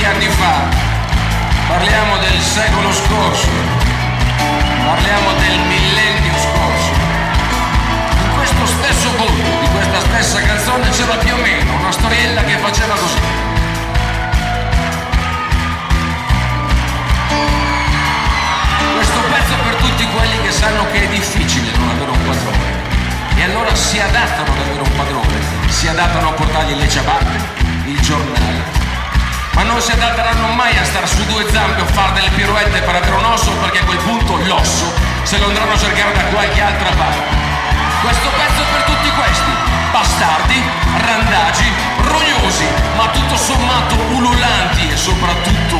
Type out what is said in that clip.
tanti anni fa, parliamo del secolo scorso, parliamo del millennio scorso. In questo stesso punto di questa stessa canzone c'era più o meno una storiella che faceva così. Questo pezzo per tutti quelli che sanno che è difficile non avere un padrone e allora si adattano ad avere un padrone, si adattano a portargli le ciabatte, il giornale, ma non si adatteranno mai a stare su due zampe o fare delle pirouette per avere un osso, perché a quel punto l'osso se lo andranno a cercare da qualche altra parte. Questo pezzo è per tutti questi bastardi, randagi, rognosi, ma tutto sommato ululanti e soprattutto